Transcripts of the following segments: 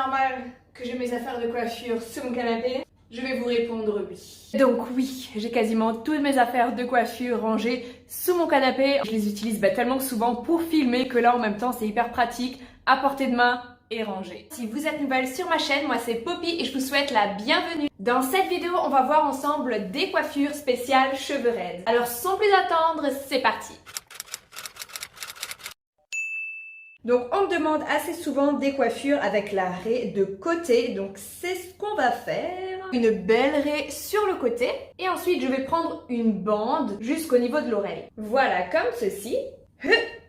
normal que j'ai mes affaires de coiffure sous mon canapé? Je vais vous répondre oui. Donc oui, j'ai quasiment toutes mes affaires de coiffure rangées sous mon canapé. Je les utilise tellement souvent pour filmer que là en même temps c'est hyper pratique, à portée de main et rangé. Si vous êtes nouvelle sur ma chaîne, moi c'est Poppy et je vous souhaite la bienvenue. Dans cette vidéo, on va voir ensemble des coiffures spéciales cheveux raides. Alors sans plus attendre, c'est parti. Donc on me demande assez souvent des coiffures avec la raie de côté, donc c'est ce qu'on va faire. Une belle raie sur le côté et ensuite je vais prendre une bande jusqu'au niveau de l'oreille. Voilà, comme ceci.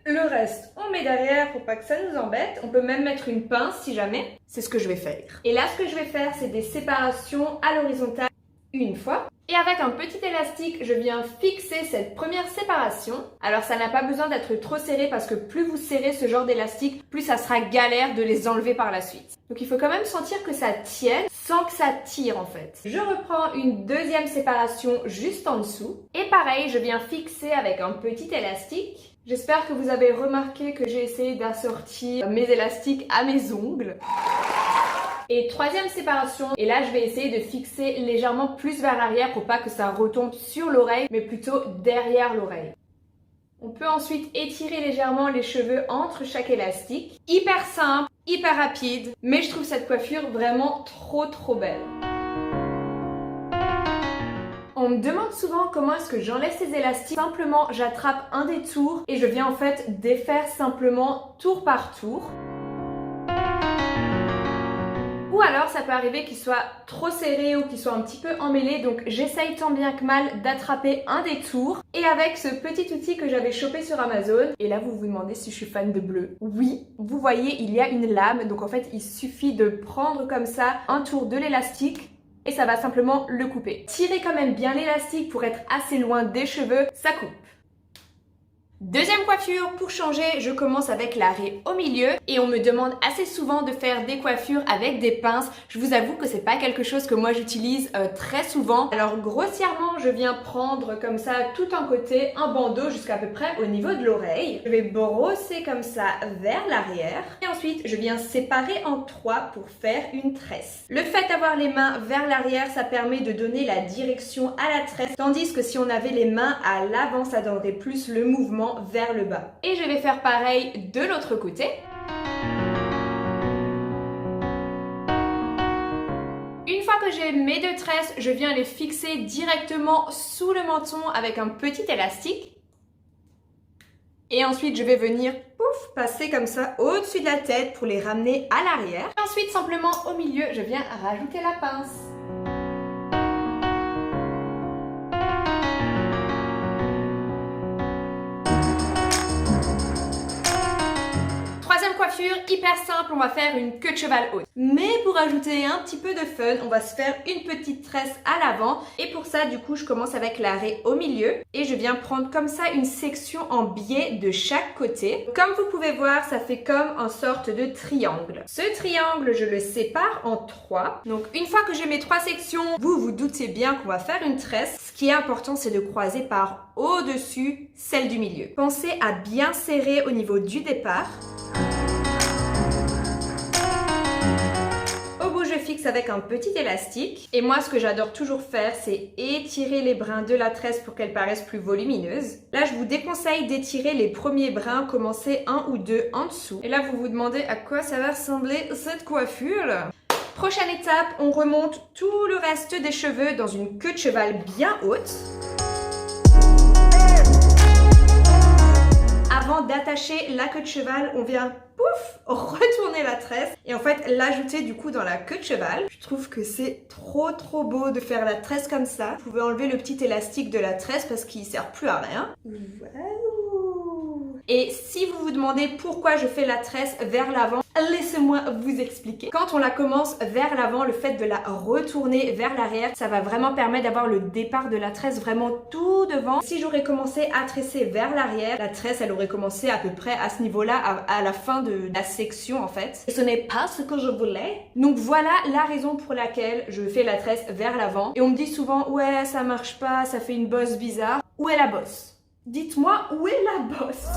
Le reste, on met derrière pour pas que ça nous embête. On peut même mettre une pince si jamais. C'est ce que je vais faire. Et là, ce que je vais faire, c'est des séparations à l'horizontale une fois. Et avec un petit élastique, je viens fixer cette première séparation. Alors ça n'a pas besoin d'être trop serré parce que plus vous serrez ce genre d'élastique, plus ça sera galère de les enlever par la suite. Donc il faut quand même sentir que ça tienne sans que ça tire en fait. Je reprends une deuxième séparation juste en dessous. Et pareil, je viens fixer avec un petit élastique. J'espère que vous avez remarqué que j'ai essayé d'assortir mes élastiques à mes ongles. Et troisième séparation, et là je vais essayer de fixer légèrement plus vers l'arrière pour pas que ça retombe sur l'oreille, mais plutôt derrière l'oreille. On peut ensuite étirer légèrement les cheveux entre chaque élastique. Hyper simple, hyper rapide, mais je trouve cette coiffure vraiment trop belle. On me demande souvent comment est-ce que j'enlève ces élastiques. Simplement, j'attrape un des tours et je viens en fait défaire simplement tour par tour. Ou alors ça peut arriver qu'il soit trop serré ou qu'il soit un petit peu emmêlé, donc j'essaye tant bien que mal d'attraper un des tours. Et avec ce petit outil que j'avais chopé sur Amazon, et là vous vous demandez si je suis fan de bleu. Oui, vous voyez il y a une lame, donc en fait il suffit de prendre comme ça un tour de l'élastique et ça va simplement le couper. Tirez quand même bien l'élastique pour être assez loin des cheveux, ça coupe. Deuxième coiffure, pour changer, je commence avec la raie au milieu et on me demande assez souvent de faire des coiffures avec des pinces. Je vous avoue que c'est pas quelque chose que moi j'utilise très souvent. Alors grossièrement, je viens prendre comme ça tout un côté, un bandeau jusqu'à peu près au niveau de l'oreille. Je vais brosser comme ça vers l'arrière et ensuite je viens séparer en trois pour faire une tresse. Le fait d'avoir les mains vers l'arrière, ça permet de donner la direction à la tresse, tandis que si on avait les mains à l'avant, ça donnerait plus le mouvement vers le bas. Et je vais faire pareil de l'autre côté. Une fois que j'ai mes deux tresses, je viens les fixer directement sous le menton avec un petit élastique. Et ensuite, je vais venir pouf, passer comme ça au-dessus de la tête pour les ramener à l'arrière. Ensuite, simplement au milieu, je viens rajouter la pince. Coiffure hyper simple, on va faire une queue de cheval haute. Mais pour ajouter un petit peu de fun, on va se faire une petite tresse à l'avant. Et pour ça, du coup, je commence avec la raie au milieu. Et je viens prendre comme ça une section en biais de chaque côté. Comme vous pouvez voir, ça fait comme une sorte de triangle. Ce triangle, je le sépare en trois. Donc une fois que j'ai mes trois sections, vous vous doutez bien qu'on va faire une tresse. Ce qui est important, c'est de croiser par au-dessus celle du milieu. Pensez à bien serrer au niveau du départ. Je fixe avec un petit élastique et moi ce que j'adore toujours faire c'est étirer les brins de la tresse pour qu'elle paraisse plus volumineuse. Là je vous déconseille d'étirer les premiers brins, commencer un ou deux en dessous. Et là vous vous demandez à quoi ça va ressembler cette coiffure. Prochaine étape, on remonte tout le reste des cheveux dans une queue de cheval bien haute. Avant d'attacher la queue de cheval, on vient pouf, retourner la tresse et en fait l'ajouter du coup dans la queue de cheval. Je trouve que c'est trop beau de faire la tresse comme ça. Vous pouvez enlever le petit élastique de la tresse parce qu'il sert plus à rien. Wow. Et si vous vous demandez pourquoi je fais la tresse vers l'avant, laissez-moi vous expliquer. Quand on la commence vers l'avant, le fait de la retourner vers l'arrière, ça va vraiment permettre d'avoir le départ de la tresse vraiment tout devant. Si j'aurais commencé à tresser vers l'arrière, la tresse elle aurait commencé à peu près à ce niveau-là, à la fin de la section en fait. Et ce n'est pas ce que je voulais. Donc voilà la raison pour laquelle je fais la tresse vers l'avant. Et on me dit souvent ouais ça marche pas, ça fait une bosse bizarre. Où est la bosse? Dites-moi où est la bosse?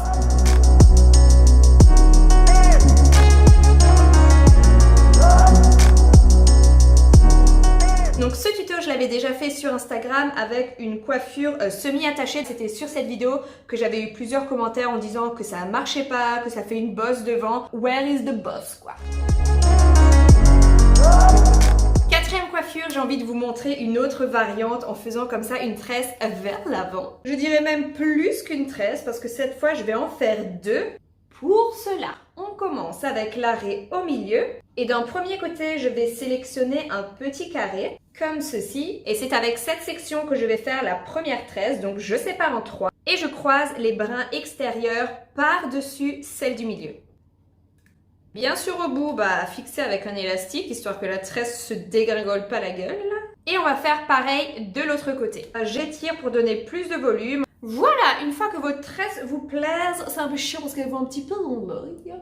Instagram avec une coiffure semi-attachée. C'était sur cette vidéo que j'avais eu plusieurs commentaires en disant que ça marchait pas, que ça fait une bosse devant. Where is the boss, quoi? Quatrième coiffure, j'ai envie de vous montrer une autre variante en faisant comme ça une tresse vers l'avant. Je dirais même plus qu'une tresse parce que cette fois, je vais en faire deux. Pour cela, on commence avec l'arrêt au milieu et d'un premier côté, je vais sélectionner un petit carré comme ceci et c'est avec cette section que je vais faire la première tresse, donc je sépare en trois et je croise les brins extérieurs par-dessus celle du milieu. Bien sûr au bout, fixer avec un élastique histoire que la tresse se dégringole pas la gueule. Et on va faire pareil de l'autre côté. J'étire pour donner plus de volume. Voilà, une fois que votre tresse vous plaise, c'est un peu chiant parce qu'elle va un petit peu dans l'œil.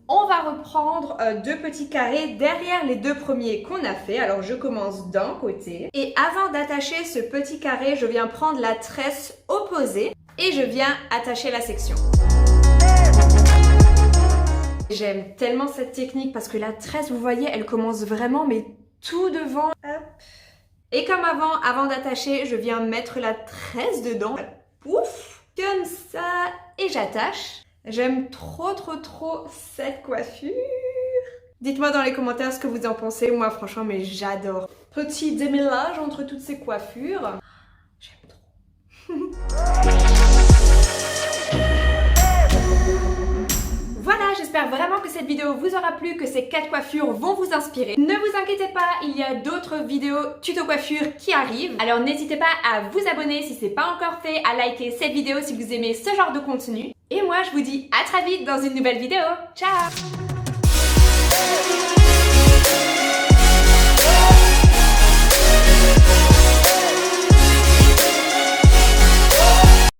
On va reprendre deux petits carrés derrière les deux premiers qu'on a fait. Alors je commence d'un côté. Et avant d'attacher ce petit carré, je viens prendre la tresse opposée et je viens attacher la section. J'aime tellement cette technique parce que la tresse, vous voyez, elle commence vraiment mais tout devant. Hop. Et comme avant d'attacher, je viens mettre la tresse dedans. Pouf, comme ça. Et j'attache. J'aime trop cette coiffure. Dites-moi dans les commentaires ce que vous en pensez. Moi, franchement, mais j'adore. Petit démêlage entre toutes ces coiffures. J'aime trop. Voilà, j'espère vraiment que cette vidéo vous aura plu, que ces 4 coiffures vont vous inspirer. Ne vous inquiétez pas, il y a d'autres vidéos tuto coiffure qui arrivent. Alors n'hésitez pas à vous abonner si c'est pas encore fait, à liker cette vidéo si vous aimez ce genre de contenu. Et moi je vous dis à très vite dans une nouvelle vidéo. Ciao!